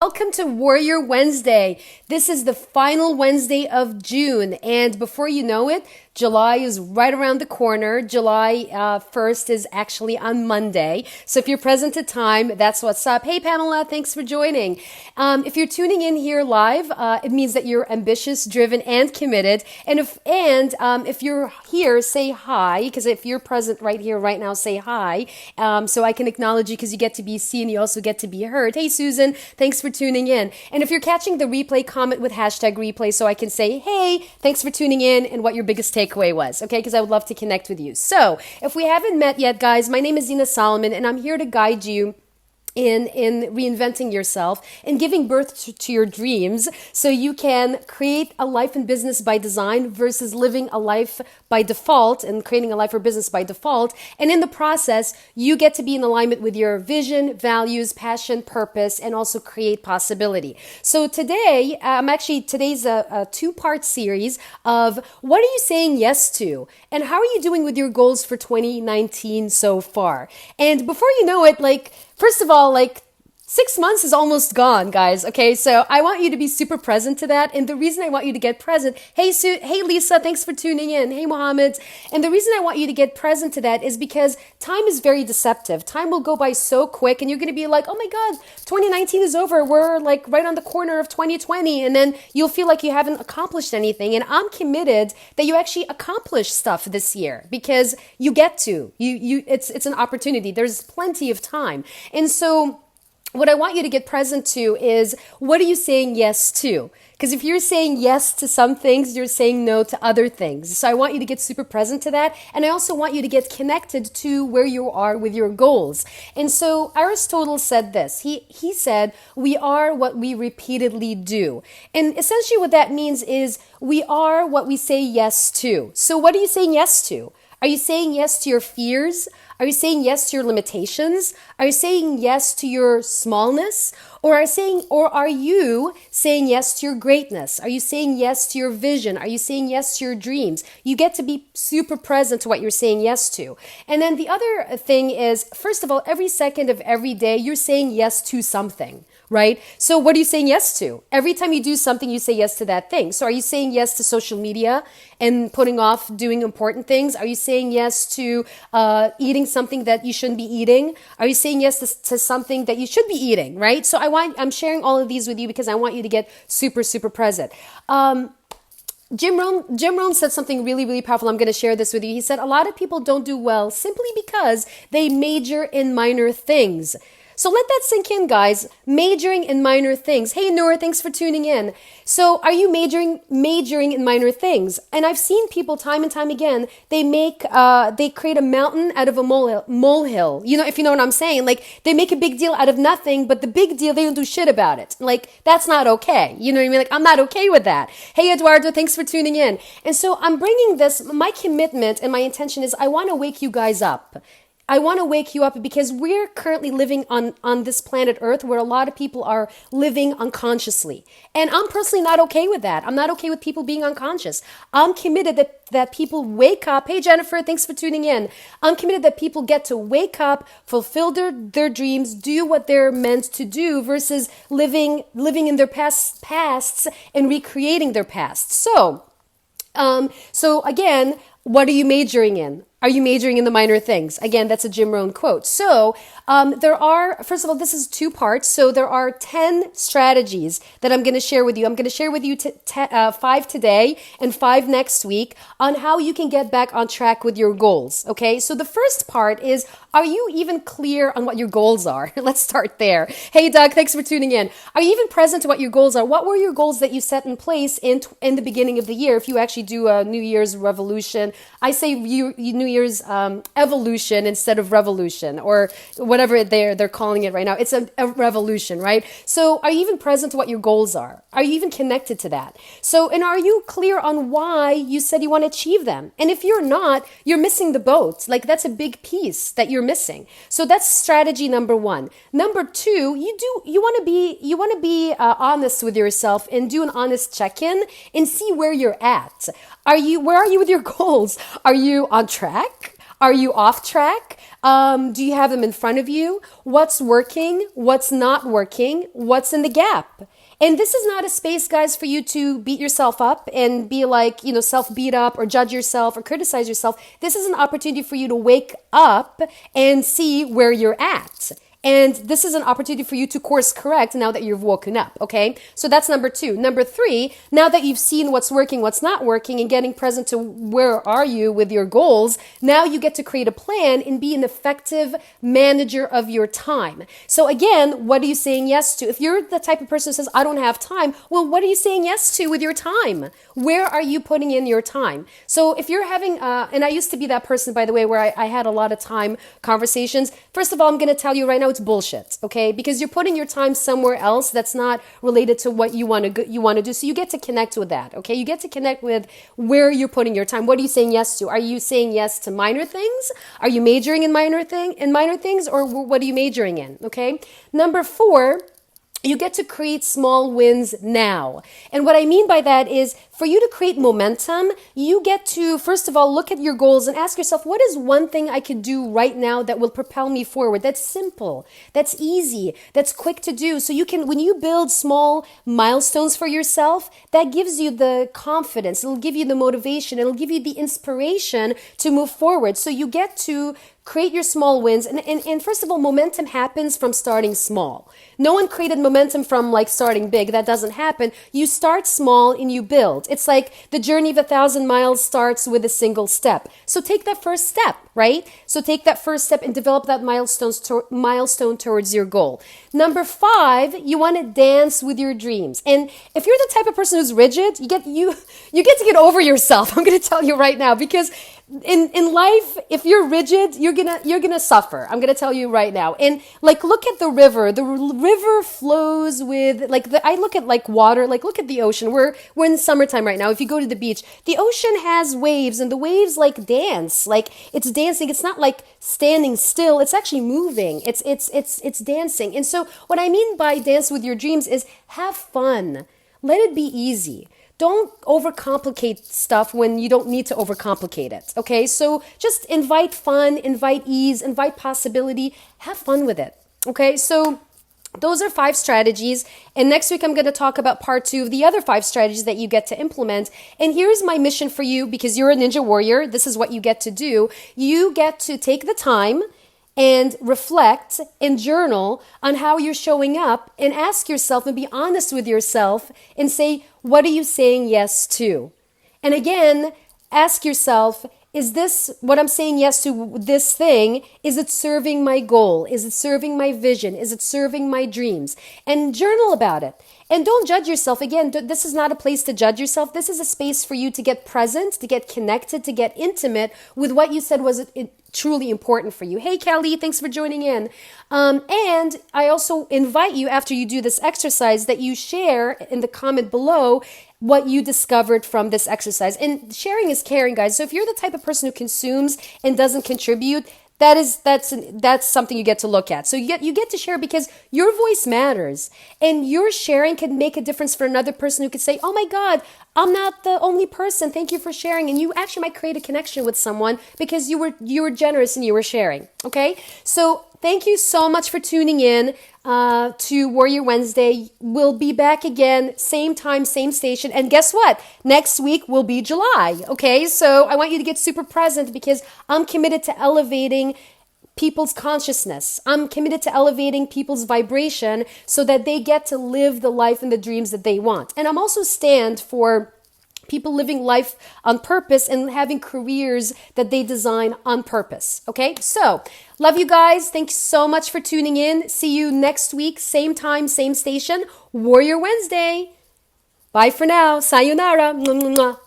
Welcome to Warrior Wednesday. This is the final Wednesday of June, and before you know it, July is right around the corner. July 1st is actually on Monday. So if you're present at time, that's what's up. Hey, Pamela, thanks for joining. If you're tuning in here live, it means that you're ambitious, driven, and committed. And if you're here, say hi, because if you're present right here, right now, say hi. So I can acknowledge you because you get to be seen. You also get to be heard. Hey, Susan, thanks for tuning in. And if you're catching the replay, comment with hashtag replay so I can say, hey, thanks for tuning in and what your biggest takeaway was, okay? Because I would love to connect with you. So if we haven't met yet, guys, my name is Zina Solomon and I'm here to guide you in reinventing yourself and giving birth to your dreams so you can create a life and business by design versus living a life by default and creating a life or business by default. And in the process, you get to be in alignment with your vision, values, passion, purpose, and also create possibility. So today, today's a two-part series of what are you saying yes to? And how are you doing with your goals for 2019 so far? And before you know it, first of all, 6 months is almost gone, guys. Okay, so I want you to be super present to that. And the reason I want you to get present, hey Lisa, thanks for tuning in. Hey Mohammed. And the reason I want you to get present to that is because time is very deceptive. Time will go by so quick and you're going to be like, oh my God, 2019 is over. We're right on the corner of 2020. And then you'll feel like you haven't accomplished anything. And I'm committed that you actually accomplish stuff this year because you get to. It's an opportunity. There's plenty of time. And so what I want you to get present to is, what are you saying yes to? Because if you're saying yes to some things, you're saying no to other things. So I want you to get super present to that. And I also want you to get connected to where you are with your goals. And so Aristotle said this. He said, we are what we repeatedly do. And essentially what that means is we are what we say yes to. So what are you saying yes to? Are you saying yes to your fears? Are you saying yes to your limitations? Are you saying yes to your smallness? Or are you saying yes to your greatness? Are you saying yes to your vision? Are you saying yes to your dreams? You get to be super present to what you're saying yes to. And then the other thing is, first of all, every second of every day, you're saying yes to something. Right? So what are you saying yes to? Every time you do something, you say yes to that thing. So are you saying yes to social media and putting off doing important things? Are you saying yes to eating something that you shouldn't be eating? Are you saying yes to something that you should be eating? Right? So I'm sharing all of these with you because I want you to get super, super present. Jim Rohn said something really, really powerful. I'm going to share this with you. He said, a lot of people don't do well simply because they major in minor things. So let that sink in, guys. Majoring in minor things. Hey, Noor, thanks for tuning in. So are you majoring in minor things? And I've seen people time and time again, they create a mountain out of a molehill. You know, if you know what I'm saying. They make a big deal out of nothing, but the big deal, they don't do shit about it. That's not okay. You know what I mean? I'm not okay with that. Hey, Eduardo, thanks for tuning in. And so I'm bringing this, my commitment and my intention is I want to wake you guys up. I want to wake you up because we're currently living on this planet Earth where a lot of people are living unconsciously. And I'm personally not okay with that. I'm not okay with people being unconscious. I'm committed that people wake up. Hey, Jennifer, thanks for tuning in. I'm committed that people get to wake up, fulfill their dreams, do what they're meant to do versus living in their pasts and recreating their past. So again, what are you majoring in? Are you majoring in the minor things? Again, that's a Jim Rohn quote. So first of all, this is two parts. So there are 10 strategies that I'm going to share with you. I'm going to share with you 5 today and 5 next week on how you can get back on track with your goals. Okay. So the first part is, are you even clear on what your goals are? Let's start there. Hey, Doug, thanks for tuning in. Are you even present to what your goals are? What were your goals that you set in place in the beginning of the year? If you actually do a New Year's revolution, I say New Year's evolution instead of revolution or whatever they're calling it right now. It's a revolution, right? So are you even present to what your goals are? Are you even connected to that? So, and are you clear on why you said you want to achieve them? And if you're not, you're missing the boat. That's a big piece that you're missing. So that's strategy number 1. Number 2, you want to be honest with yourself and do an honest check-in and see where you're at. Where are you with your goals? Are you on track? Are you off track? Do you have them in front of you? What's working? What's not working? What's in the gap? And this is not a space, guys, for you to beat yourself up and be like, self beat up or judge yourself or criticize yourself. This is an opportunity for you to wake up and see where you're at. And this is an opportunity for you to course correct now that you've woken up, okay? So that's number 2. Number 3, now that you've seen what's working, what's not working, and getting present to where are you with your goals, now you get to create a plan and be an effective manager of your time. So again, what are you saying yes to? If you're the type of person who says, I don't have time, well, what are you saying yes to with your time? Where are you putting in your time? So if you're having, and I used to be that person, by the way, where I had a lot of time conversations. First of all, I'm going to tell you right now, it's bullshit, okay? Because you're putting your time somewhere else that's not related to what you want to do. So you get to connect with that, okay? You get to connect with where you're putting your time. What are you saying yes to? Are you saying yes to minor things? Are you majoring in minor things, or what are you majoring in, okay? Number 4, you get to create small wins now. And what I mean by that is, for you to create momentum, you get to, first of all, look at your goals and ask yourself, what is one thing I could do right now that will propel me forward? That's simple, that's easy, that's quick to do. So you can, when you build small milestones for yourself, that gives you the confidence, it'll give you the motivation, it'll give you the inspiration to move forward. So you get to create your small wins. And first of all, momentum happens from starting small. No one created momentum from like starting big. That doesn't happen. You start small and you build. It's like the journey of 1,000 miles starts with a single step. So take that first step, right? So take that first step and develop that milestone towards your goal. Number 5, you want to dance with your dreams. And if you're the type of person who's rigid, you get to get over yourself. I'm going to tell you right now, because in life, if you're rigid, you're gonna suffer. I'm gonna tell you right now. And like, look at the river. The river flows with I look at like water. Like, look at the ocean. We're in the summertime right now. If you go to the beach, the ocean has waves, and the waves like dance. Like, it's dancing. It's not like standing still. It's actually moving. It's dancing. And so what I mean by dance with your dreams is have fun. Let it be easy. Don't overcomplicate stuff when you don't need to overcomplicate it, okay? So just invite fun, invite ease, invite possibility, have fun with it, okay? So those are 5 strategies. And next week, I'm going to talk about part 2 of the other 5 strategies that you get to implement. And here's my mission for you, because you're a ninja warrior. This is what you get to do. You get to take the time and reflect and journal on how you're showing up, and ask yourself and be honest with yourself and say, what are you saying yes to? And again, ask yourself, is this what I'm saying yes to, this thing, is it serving my goal? Is it serving my vision? Is it serving my dreams? And journal about it. And don't judge yourself. Again, this is not a place to judge yourself. This is a space for you to get present, to get connected, to get intimate with what you said was truly important for you. Hey, Callie, thanks for joining in. And I also invite you, after you do this exercise, that you share in the comment below what you discovered from this exercise. And sharing is caring, guys. So if you're the type of person who consumes and doesn't contribute, that's something you get to look at. So you get to share, because your voice matters, and your sharing can make a difference for another person who could say, oh my God, I'm not the only person. Thank you for sharing. And you actually might create a connection with someone because you were generous and you were sharing. Okay. So thank you so much for tuning in to Warrior Wednesday. We'll be back again, same time, same station. And guess what? Next week will be July. Okay. So I want you to get super present, because I'm committed to elevating people's consciousness. I'm committed to elevating people's vibration so that they get to live the life and the dreams that they want. And I'm also stand for people living life on purpose and having careers that they design on purpose. Okay? So, love you guys. Thanks so much for tuning in. See you next week, same time, same station, Warrior Wednesday. Bye for now. Sayonara. Mwah, mwah, mwah.